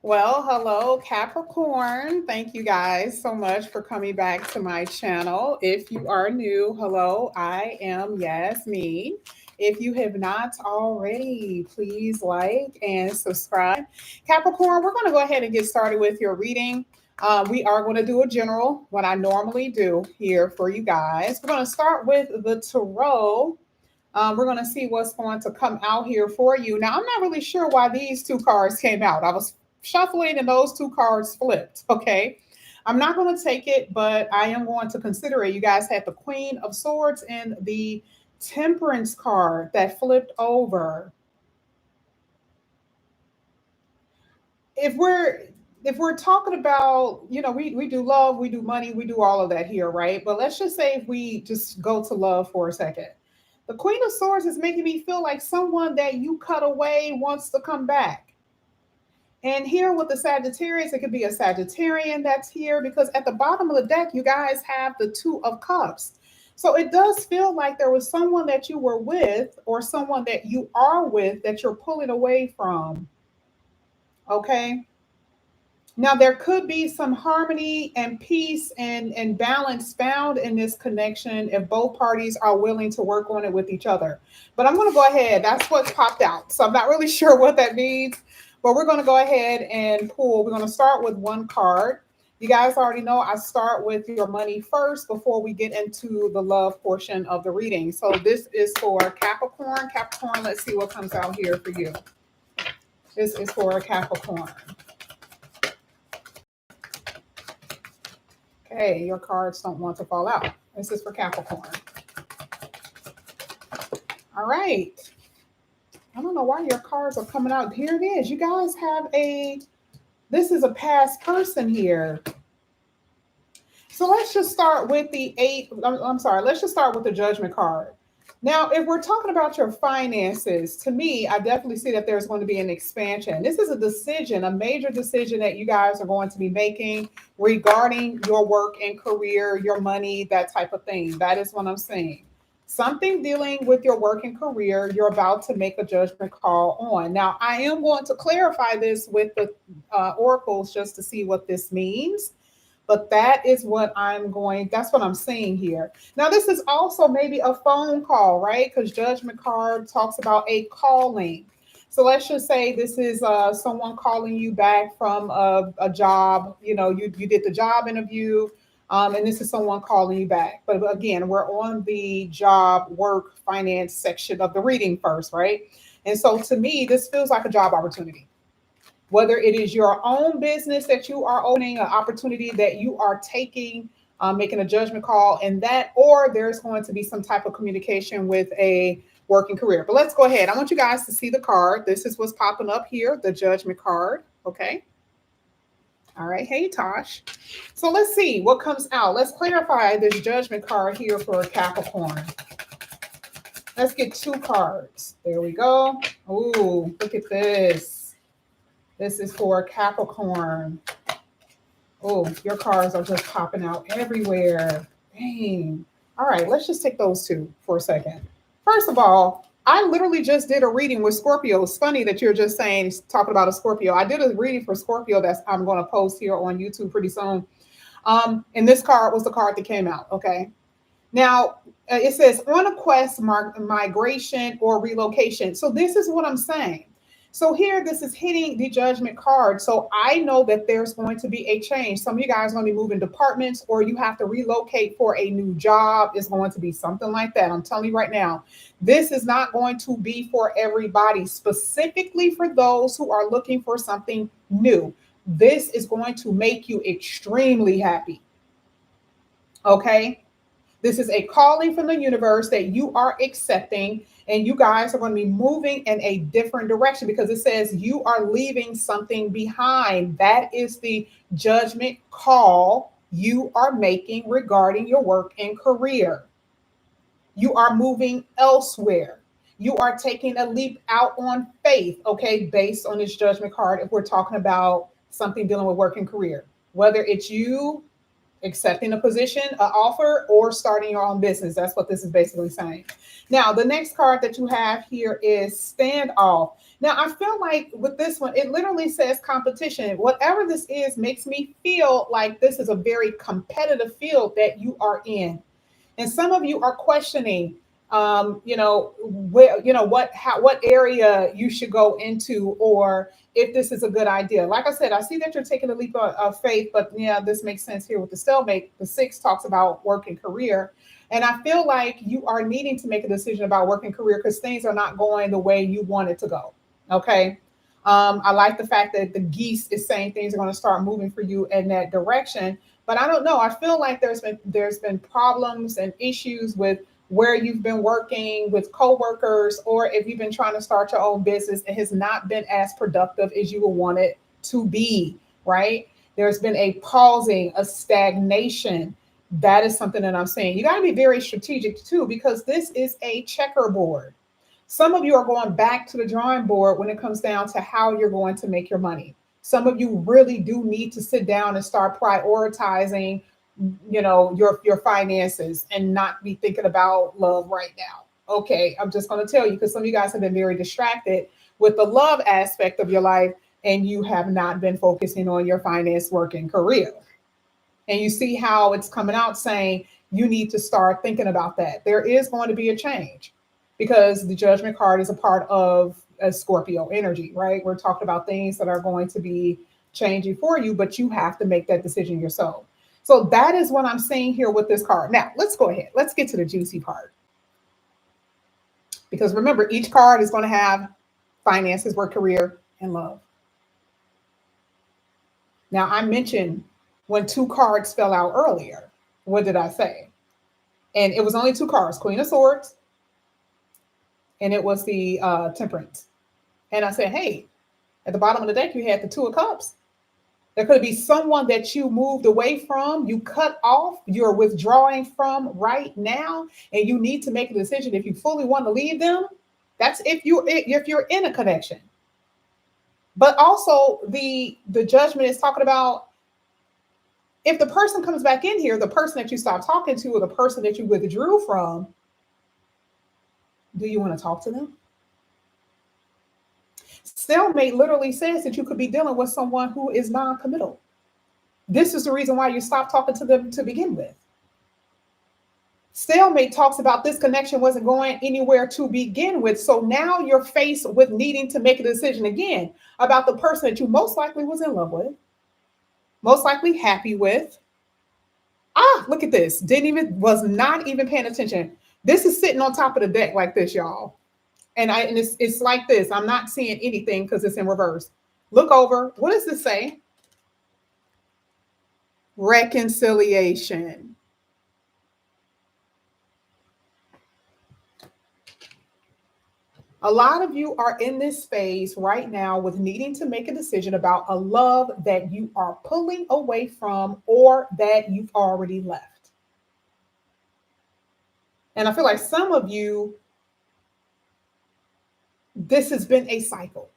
Well, hello, Capricorn. Thank you guys so much for coming back to my channel. If you are new, hello, I am Yasmin. If you have not already, please like and subscribe. Capricorn, we're going to go ahead and get started with your reading. We are going to do a general, what I normally do here for you guys. We're going to start with the tarot. We're going to see what's going to come out here for you. Now, I'm not really sure why these two cards came out. I was shuffling and those two cards flipped. Okay. I'm not going to take it, but I am going to consider it. You guys had the Queen of Swords and the Temperance card that flipped over. If we're talking about, we do love, we do money, we do all of that here, right? But let's just say if we just go to love for a second. The Queen of Swords is making me feel like someone that you cut away wants to come back. And here with the Sagittarius, it could be a Sagittarian that's here because at the bottom of the deck, you guys have the Two of Cups. So it does feel like there was someone that you were with or someone that you are with that you're pulling away from. Okay. Now, there could be some harmony and peace and balance found in this connection if both parties are willing to work on it with each other. But I'm going to go ahead. That's what's popped out. So I'm not really sure what that means, but we're going to go ahead and pull. We're going to start with one card. You guys already know I start with your money first before we get into the love portion of the reading. So this is for Capricorn. Capricorn, let's see what comes out here for you. This is for Capricorn. Okay, your cards don't want to fall out. This is for Capricorn. All right. I don't know why your cards are coming out. Here it is. You guys have this is a past person here. So let's just start with the let's just start with the Judgment card. Now, if we're talking about your finances, to me, I definitely see that there's going to be an expansion. This is a decision, a major decision that you guys are going to be making regarding your work and career, your money, that type of thing. That is what I'm saying. Something dealing with your work and career, you're about to make a judgment call on. Now, I am going to clarify this with the oracles just to see what this means. But that's what I'm seeing here. Now, this is also maybe a phone call, right? Because Judgment card talks about a calling. So let's just say this is someone calling you back from a job. You did the job interview, and this is someone calling you back. But again, we're on the job, work, finance section of the reading first, right? And so to me, this feels like a job opportunity, whether it is your own business that you are owning, an opportunity that you are taking, making a judgment call in that, or there's going to be some type of communication with a working career. But let's go ahead. I want you guys to see the card. This is what's popping up here, the Judgment card. Okay. All right. Hey, Tosh. So let's see what comes out. Let's clarify this Judgment card here for Capricorn. Let's get two cards. There we go. Ooh, look at this. This is for Capricorn. Oh, your cards are just popping out everywhere. Dang. All right, let's just take those two for a second. First of all, I literally just did a reading with Scorpio. It's funny that you're just talking about a Scorpio. I did a reading for Scorpio that I'm going to post here on YouTube pretty soon. And this card was the card that came out. Okay. Now, it says on a quest, migration or relocation. So this is what I'm saying. So here, this is hitting the Judgment card. So I know that there's going to be a change. Some of you guys are going to be moving departments, or you have to relocate for a new job. It's going to be something like that. I'm telling you right now, this is not going to be for everybody, specifically for those who are looking for something new. This is going to make you extremely happy. Okay. This is a calling from the universe that you are accepting, and you guys are going to be moving in a different direction because it says you are leaving something behind. That is the judgment call you are making regarding your work and career. You are moving elsewhere. You are taking a leap out on faith, okay, based on this judgment card. If we're talking about something dealing with work and career, whether it's you accepting a position, an offer, or starting your own business. That's what this is basically saying. Now, the next card that you have here is standoff. Now, I feel like with this one, it literally says competition. Whatever this is makes me feel like this is a very competitive field that you are in. And some of you are questioning, where, what area you should go into, or if this is a good idea. Like I said, I see that you're taking a leap of faith, but yeah, this makes sense here with the stalemate. The 6 talks about work and career. And I feel like you are needing to make a decision about work and career because things are not going the way you want it to go. Okay. I like the fact that the geese is saying things are going to start moving for you in that direction. But I don't know. I feel like there's been problems and issues with where you've been working with coworkers, or if you've been trying to start your own business, it has not been as productive as you would want it to be, right? There's been a pausing, a stagnation. That is something that I'm saying. You got to be very strategic too, because this is a checkerboard. Some of you are going back to the drawing board when it comes down to how you're going to make your money. Some of you really do need to sit down and start prioritizing, your finances and not be thinking about love right now. Okay, I'm just going to tell you because some of you guys have been very distracted with the love aspect of your life, and you have not been focusing on your finance, work, and career. And you see how it's coming out saying you need to start thinking about that. There is going to be a change because the judgment card is a part of a Scorpio energy, right? We're talking about things that are going to be changing for you, but you have to make that decision yourself. So that is what I'm saying here with this card. Now, let's go ahead. Let's get to the juicy part. Because remember, each card is going to have finances, work, career, and love. Now, I mentioned when 2 cards fell out earlier. What did I say? And it was only 2 cards, Queen of Swords, and it was the Temperance. And I said, hey, at the bottom of the deck, you had the 2 of Cups. There could be someone that you moved away from, you cut off, you're withdrawing from right now, and you need to make a decision if you fully want to leave them. That's if you're in a connection. But also the judgment is talking about if the person comes back in here, the person that you stopped talking to or the person that you withdrew from, do you want to talk to them? Stalemate literally says that you could be dealing with someone who is non-committal. This is the reason why you stopped talking to them to begin with. Stalemate talks about this connection wasn't going anywhere to begin with. So now you're faced with needing to make a decision again about the person that you most likely was in love with, most likely happy with. Look at this. Was not even paying attention. This is sitting on top of the deck like this, y'all. And it's like this. I'm not seeing anything because it's in reverse. Look over. What does this say? Reconciliation. A lot of you are in this phase right now with needing to make a decision about a love that you are pulling away from or that you've already left. And I feel like some of you, this has been a cycle.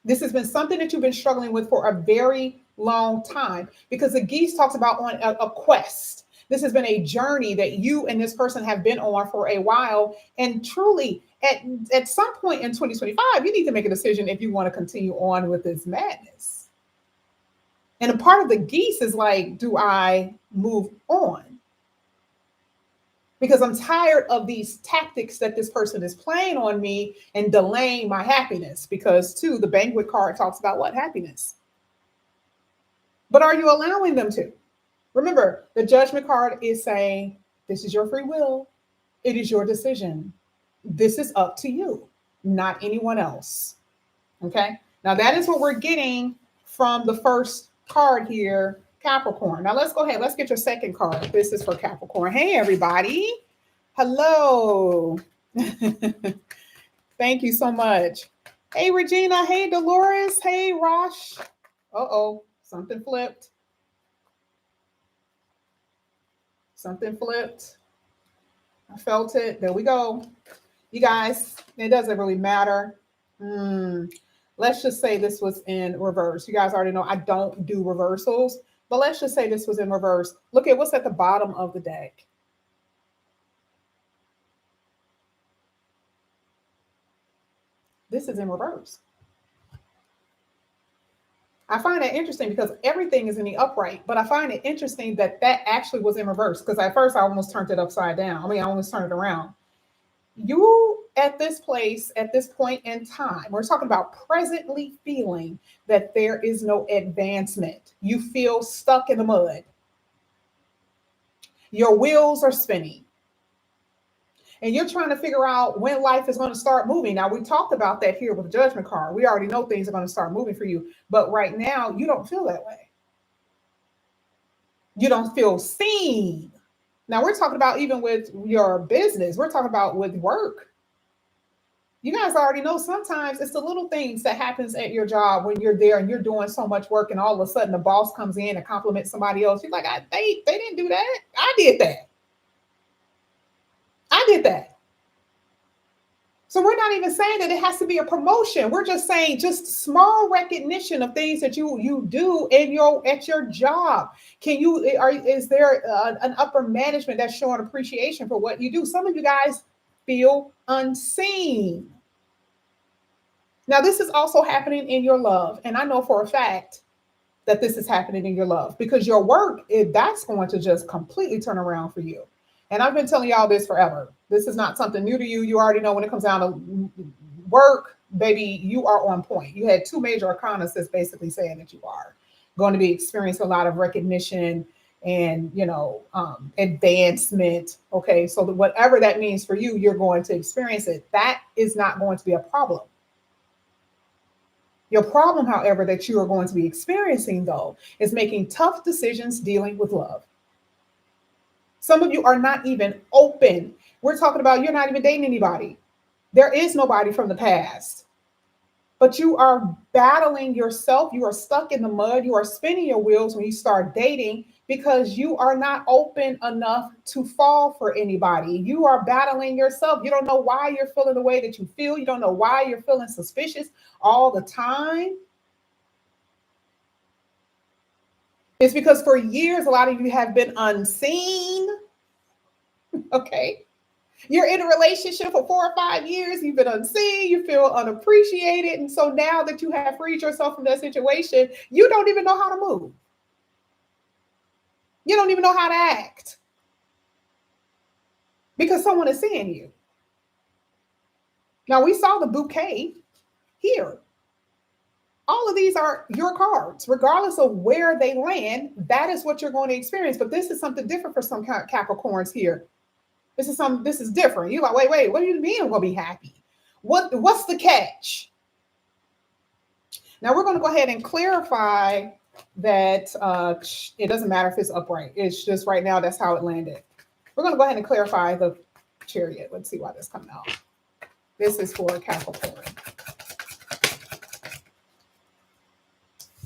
This has been something that you've been struggling with for a very long time because the geese talks about on a quest. This has been a journey that you and this person have been on for a while. And truly, at some point in 2025, you need to make a decision if you want to continue on with this madness. And a part of the geese is like, do I move on? Because I'm tired of these tactics that this person is playing on me and delaying my happiness. Because too, the banquet card talks about what? Happiness. But are you allowing them to? Remember, the judgment card is saying, this is your free will. It is your decision. This is up to you, not anyone else. Okay. Now that is what we're getting from the first card here, Capricorn. Now let's go ahead. Let's get your second card. This is for Capricorn. Hey, everybody. Hello. Thank you so much. Hey, Regina. Hey, Dolores. Hey, Rosh. Uh-oh, something flipped. Something flipped. I felt it. There we go. You guys, it doesn't really matter. Let's just say this was in reverse. You guys already know I don't do reversals But let's just say this was in reverse. Look at what's at the bottom of the deck. This is in reverse. I find that interesting because everything is in the upright, but I find it interesting that that actually was in reverse because at first I almost turned it upside down. I mean, I almost turned it around. You at this place, at this point in time, we're talking about presently feeling that there is no advancement. You feel stuck in the mud. Your wheels are spinning and you're trying to figure out when life is going to start moving. Now, we talked about that here with the judgment card. We already know things are going to start moving for you, but right now you don't feel that way. You don't feel seen. Now, we're talking about even with your business, we're talking about with work. You guys already know sometimes it's the little things that happens at your job when you're there and you're doing so much work and all of a sudden the boss comes in and compliments somebody else. You're like, they didn't do that. I did that. I did that. So we're not even saying that it has to be a promotion. We're just saying just small recognition of things that you do in at your job. Is there an upper management that's showing appreciation for what you do? Some of you guys feel unseen. Now, this is also happening in your love, and I know for a fact that this is happening in your love because your work, that's going to just completely turn around for you. And I've been telling y'all this forever. This is not something new to you. You already know when it comes down to work, baby, you are on point. You had two major arcanas that's basically saying that you are going to be experiencing a lot of recognition and, advancement. Okay, so whatever that means for you, you're going to experience it. That is not going to be a problem. Your problem, however, that you are going to be experiencing, though, is making tough decisions dealing with love. Some of you are not even open. We're talking about you're not even dating anybody. There is nobody from the past. But you are battling yourself. You are stuck in the mud. You are spinning your wheels when you start dating because you are not open enough to fall for anybody. You are battling yourself. You don't know why you're feeling the way that you feel. You don't know why you're feeling suspicious all the time. It's because for years, a lot of you have been unseen. Okay. You're in a relationship for 4 or 5 years. You've been unseen. You feel unappreciated. And so now that you have freed yourself from that situation, you don't even know how to move. You don't even know how to act because someone is seeing you. Now, we saw the bouquet here. All of these are your cards, regardless of where they land. That is what you're going to experience. But this is something different for some Capricorns here. This is different. You're like, wait, what do you mean I'm going to be happy? What's the catch? Now we're going to go ahead and clarify that it doesn't matter if it's upright. It's just right now, that's how it landed. We're going to go ahead and clarify the Chariot. Let's see why this comes out. This is for Capricorn.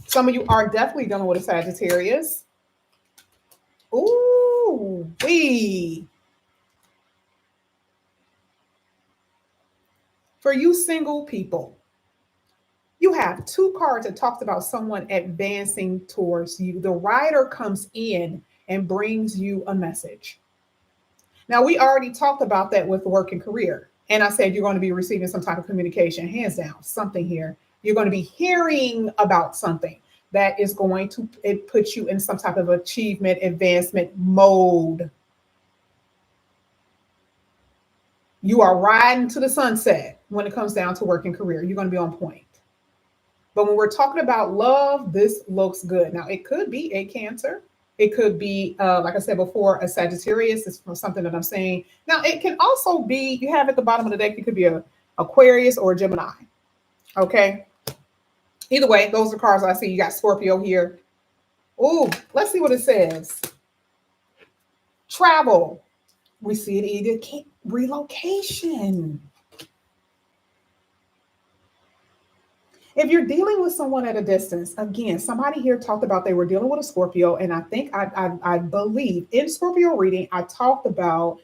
Some of you are definitely dealing with a Sagittarius. Ooh, wee. For you single people, you have two cards that talks about someone advancing towards you. The Rider comes in and brings you a message. Now, we already talked about that with work and career. And I said you're going to be receiving some type of communication, hands down, something here. You're going to be hearing about something that is going to put you in some type of achievement, advancement mode. You are riding to the sunset when it comes down to work and career. You're going to be on point. But when we're talking about love, this looks good. Now, it could be a Cancer. It could be, like I said before, a Sagittarius. It's from something that I'm saying. Now, it can also be, you have at the bottom of the deck, it could be a Aquarius or a Gemini. Okay. Either way, those are cards I see. You got Scorpio here. Ooh, let's see what it says. Travel. We see it either relocation. If you're dealing with someone at a distance, again, somebody here talked about they were dealing with a Scorpio, and I think I believe in Scorpio reading, I talked about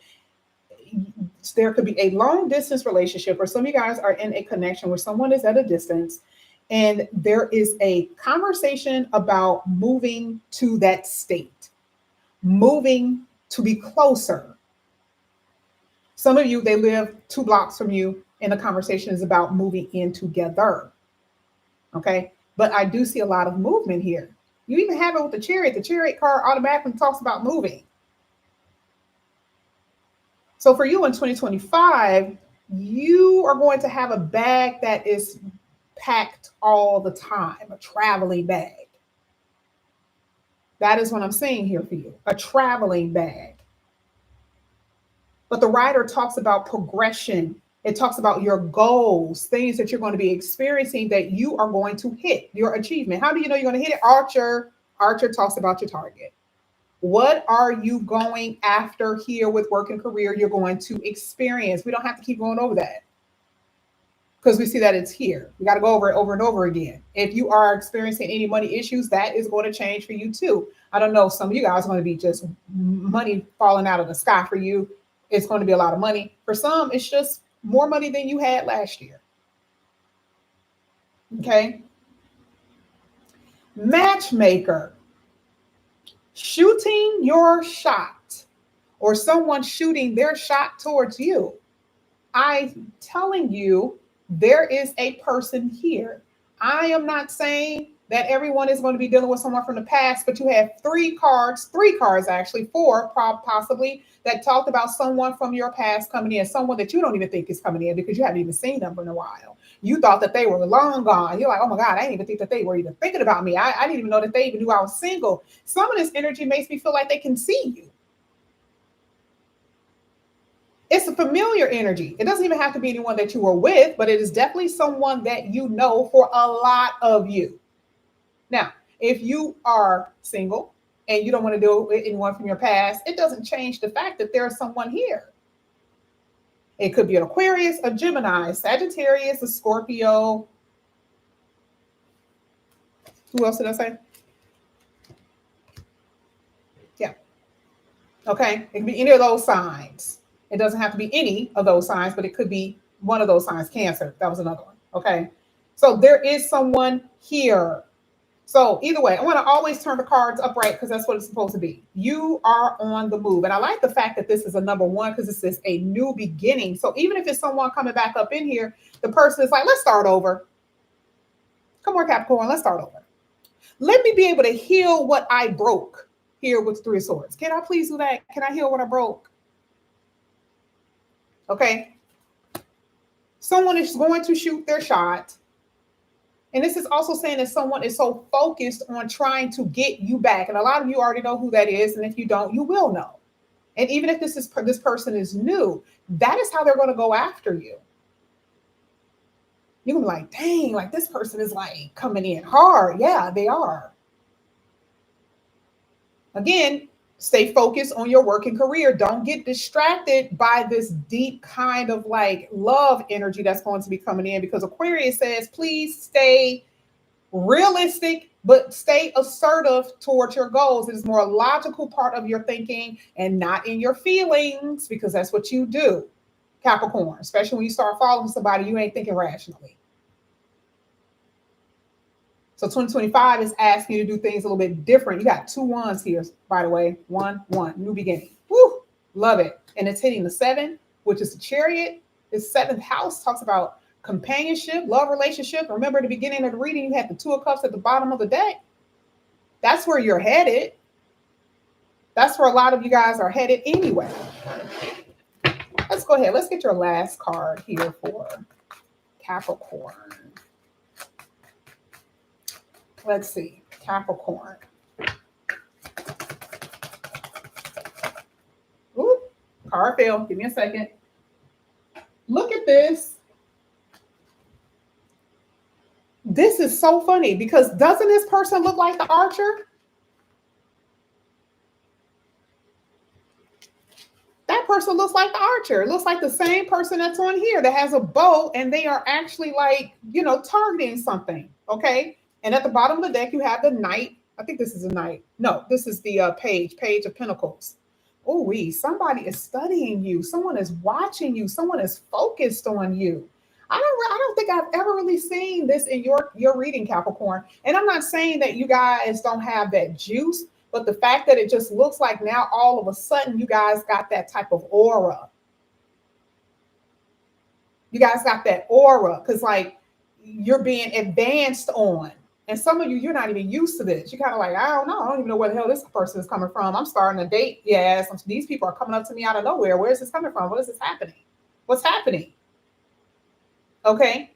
there could be a long distance relationship, or some of you guys are in a connection where someone is at a distance, And there is a conversation about moving to that state, moving to be closer. Some of you, they live 2 blocks from you, and the conversation is about moving in together. Okay. But I do see a lot of movement here. You even have it with the chariot. The chariot card automatically talks about moving. So for you in 2025, you are going to have a bag that is packed all the time, a traveling bag. That is what I'm saying here for you, a traveling bag. But the writer talks about progression. It talks about your goals, things that you're going to be experiencing that you are going to hit, your achievement. How do you know you're going to hit it? Archer talks about your target. What are you going after here with work and career you're going to experience? We don't have to keep going over that because we see that it's here. We got to go over it over and over again. If you are experiencing any money issues, that is going to change for you too. I don't know. Some of you guys are going to be just money falling out of the sky for you. It's going to be a lot of money. For some, it's just more money than you had last year. Okay. Matchmaker. Shooting your shot or someone shooting their shot towards you. I'm telling you, there is a person here. I am not saying that everyone is going to be dealing with someone from the past, but you have 3 cards actually, 4 possibly, that talked about someone from your past coming in, someone that you don't even think is coming in because you haven't even seen them in a while. You thought that they were long gone. You're like, oh my God, I didn't even think that they were even thinking about me. I didn't even know that they even knew I was single. Some of this energy makes me feel like they can see you. It's a familiar energy. It doesn't even have to be anyone that you were with, but it is definitely someone that you know for a lot of you. Now, if you are single and you don't want to deal with anyone from your past, it doesn't change the fact that there's someone here. It could be an Aquarius, a Gemini, Sagittarius, a Scorpio. Who else did I say? Yeah. Okay. It can be any of those signs. It doesn't have to be any of those signs, but it could be one of those signs. Cancer. That was another one. Okay. So there is someone here. So either way, I want to always turn the cards upright because that's what it's supposed to be. You are on the move. And I like the fact that this is a number 1 because this is a new beginning. So even if it's someone coming back up in here, the person is like, let's start over. Come on, Capricorn, let's start over. Let me be able to heal what I broke here with 3 of Swords. Can I please do that? Can I heal what I broke? Okay. Someone is going to shoot their shot. And this is also saying that someone is so focused on trying to get you back. And a lot of you already know who that is. And if you don't, you will know. And even if this person is new, that is how they're going to go after you. You're going to be like, dang, like this person is like coming in hard. Yeah, they are. Again, stay focused on your work and career. Don't get distracted by this deep kind of like love energy that's going to be coming in because Aquarius says, please stay realistic, but stay assertive towards your goals. It is more a logical part of your thinking and not in your feelings because that's what you do, Capricorn. Especially when you start following somebody, you ain't thinking rationally. So 2025 is asking you to do things a little bit different. You got 2 wands here, by the way. 1, new beginning. Woo, love it. And it's hitting the 7, which is the chariot. This 7th house talks about companionship, love, relationship. Remember at the beginning of the reading, you had the 2 of Cups at the bottom of the deck. That's where you're headed. That's where a lot of you guys are headed anyway. Let's go ahead. Let's get your last card here for Capricorn. Let's see, Capricorn. Ooh, card fell. Give me a second. Look at this. This is so funny because doesn't this person look like the Archer? That person looks like the Archer. It looks like the same person that's on here that has a bow and they are actually like, targeting something. Okay. And at the bottom of the deck, you have the Knight. I think this is a Knight. No, this is the Page of Pentacles. Oh, somebody is studying you. Someone is watching you. Someone is focused on you. I don't think think I've ever really seen this in your reading, Capricorn. And I'm not saying that you guys don't have that juice, but the fact that it just looks like now all of a sudden you guys got that type of aura. You guys got that aura because like you're being advanced on. And some of you, you're not even used to this. You're kind of like, I don't know. I don't even know where the hell this person is coming from. I'm starting a date. Yes, these people are coming up to me out of nowhere. Where is this coming from? What is this happening? What's happening? Okay.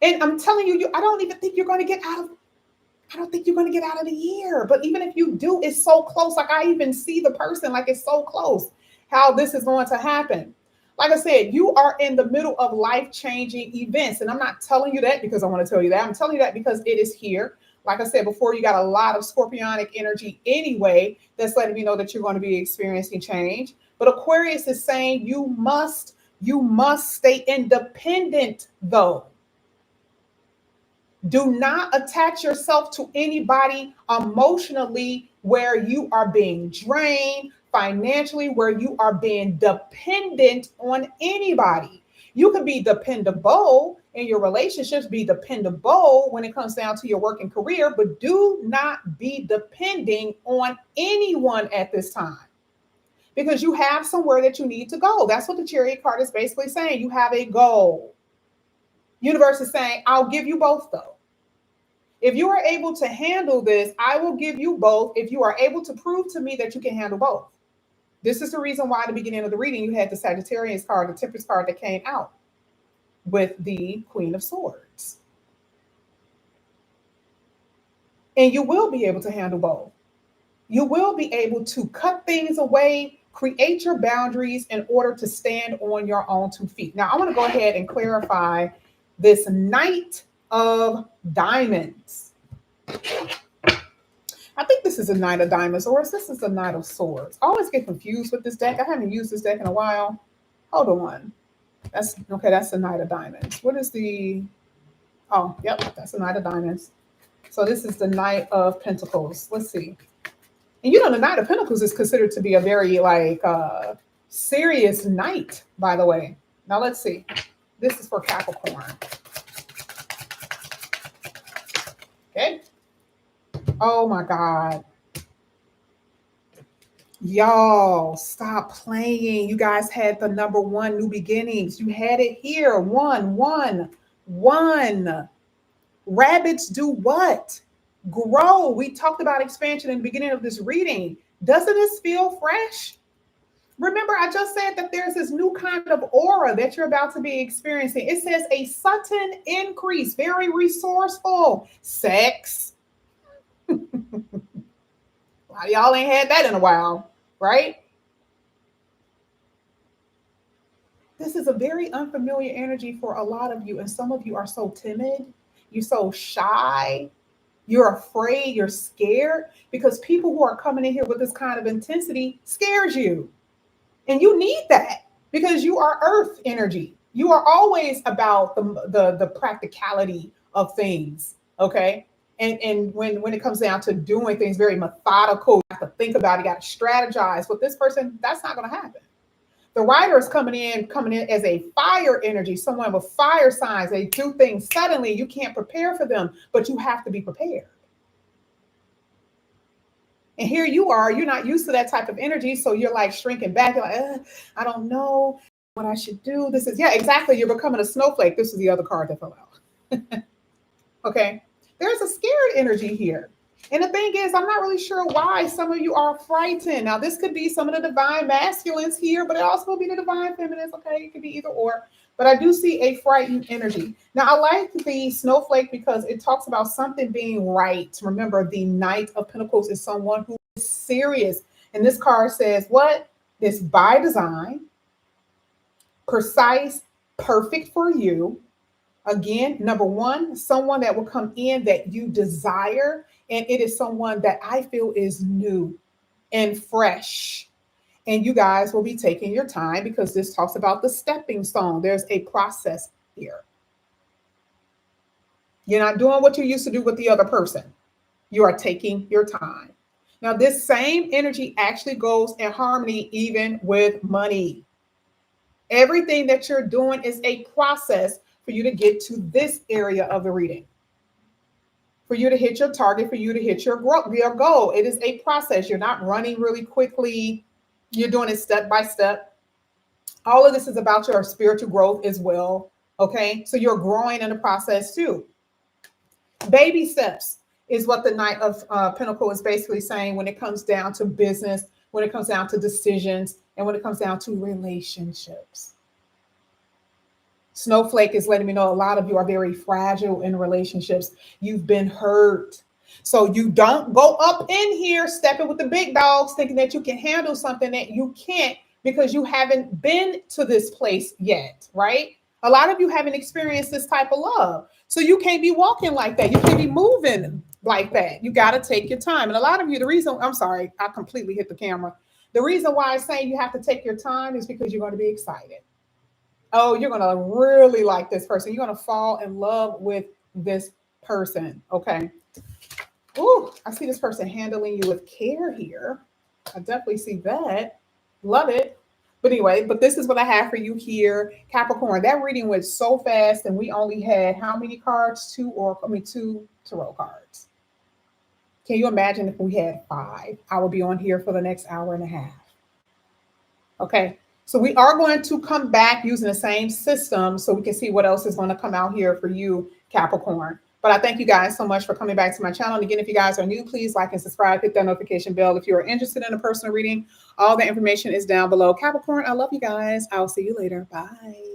And I'm telling you, I don't even think you're going to get out of, I don't think you're going to get out of the year. But even if you do, it's so close. Like I even see the person, like it's so close how this is going to happen. Like I said, you are in the middle of life-changing events. And I'm not telling you that because I want to tell you that. I'm telling you that because it is here. Like I said before, you got a lot of scorpionic energy anyway that's letting me know that you're going to be experiencing change. But Aquarius is saying you must stay independent though. Do not attach yourself to anybody emotionally where you are being drained, financially, where you are being dependent on anybody. You can be dependable in your relationships, be dependable when it comes down to your work and career, but do not be depending on anyone at this time because you have somewhere that you need to go. That's what the Chariot card is basically saying. You have a goal. Universe is saying, I'll give you both though. If you are able to handle this, I will give you both if you are able to prove to me that you can handle both. This is the reason why at the beginning of the reading, you had the Sagittarius card, the Temperance card that came out with the Queen of Swords. And you will be able to handle both. You will be able to cut things away, create your boundaries in order to stand on your own 2 feet. Now, I want to go ahead and clarify this Knight of Diamonds. I think this is a Knight of Diamonds, or this is a Knight of Swords. I always get confused with this deck. I haven't used this deck in a while. Hold on. That's okay. That's the Knight of Diamonds. What is the? Oh, yep, that's the Knight of Diamonds. So this is the Knight of Pentacles. Let's see. And you know, the Knight of Pentacles is considered to be a very serious knight, by the way. Now let's see. This is for Capricorn. Okay. Oh my God. Y'all, stop playing. You guys had the number 1 new beginnings. You had it here. One. Rabbits do what? Grow. We talked about expansion in the beginning of this reading. Doesn't this feel fresh? Remember, I just said that there's this new kind of aura that you're about to be experiencing. It says a sudden increase, very resourceful. Sex. A lot of y'all ain't had that in a while, right? This is a very unfamiliar energy for a lot of you. And some of you are so timid. You're so shy. You're afraid. You're scared because people who are coming in here with this kind of intensity scares you. And you need that because you are earth energy. You are always about the practicality of things. Okay. And when it comes down to doing things very methodical, you have to think about it, you got to strategize. With this person, that's not going to happen. The writer is coming in as a fire energy, someone with fire signs. They do things suddenly. You can't prepare for them, but you have to be prepared. And here you are, you're not used to that type of energy. So you're like shrinking back. You're like, I don't know what I should do. This is, yeah, exactly. You're becoming a snowflake. This is the other card that fell out. Okay. There's a scared energy here. And the thing is, I'm not really sure why some of you are frightened. Now, this could be some of the divine masculines here, but it also will be the divine feminines. Okay. It could be either or. But I do see a frightened energy. Now, I like the snowflake because it talks about something being right. Remember, the Knight of Pentacles is someone who is serious. And this card says, what? It's by design, precise, perfect for you. Again, number 1, someone that will come in that you desire. And it is someone that I feel is new and fresh. And you guys will be taking your time because this talks about the stepping stone. There's a process here. You're not doing what you used to do with the other person. You are taking your time. Now, this same energy actually goes in harmony even with money. Everything that you're doing is a process for you to get to this area of the reading, for you to hit your target, for you to hit your goal. It is a process. You're not running really quickly. You're doing it step by step. All of this is about your spiritual growth as well. Okay. So you're growing in the process too. Baby steps is what the Knight of Pentacle is basically saying when it comes down to business, when it comes down to decisions, and when it comes down to relationships. Snowflake is letting me know a lot of you are very fragile in relationships. You've been hurt. So you don't go up in here stepping with the big dogs thinking that you can handle something that you can't because you haven't been to this place yet, right? A lot of you haven't experienced this type of love. So you can't be walking like that. You can't be moving like that. You got to take your time. And a lot of you, the reason, I'm sorry, I completely hit the camera. The reason why I'm saying you have to take your time is because you're going to be excited. Oh, you're going to really like this person. You're going to fall in love with this person. Okay. Ooh, I see this person handling you with care here. I definitely see that. Love it. But anyway, but this is what I have for you here, Capricorn. That reading went so fast, and we only had how many cards? Two tarot cards. Can you imagine if we had 5? I would be on here for the next hour and a half. Okay. So we are going to come back using the same system so we can see what else is going to come out here for you, Capricorn. But I thank you guys so much for coming back to my channel. And again, if you guys are new, please like and subscribe, hit that notification bell. If you are interested in a personal reading, all the information is down below. Capricorn, I love you guys. I'll see you later. Bye.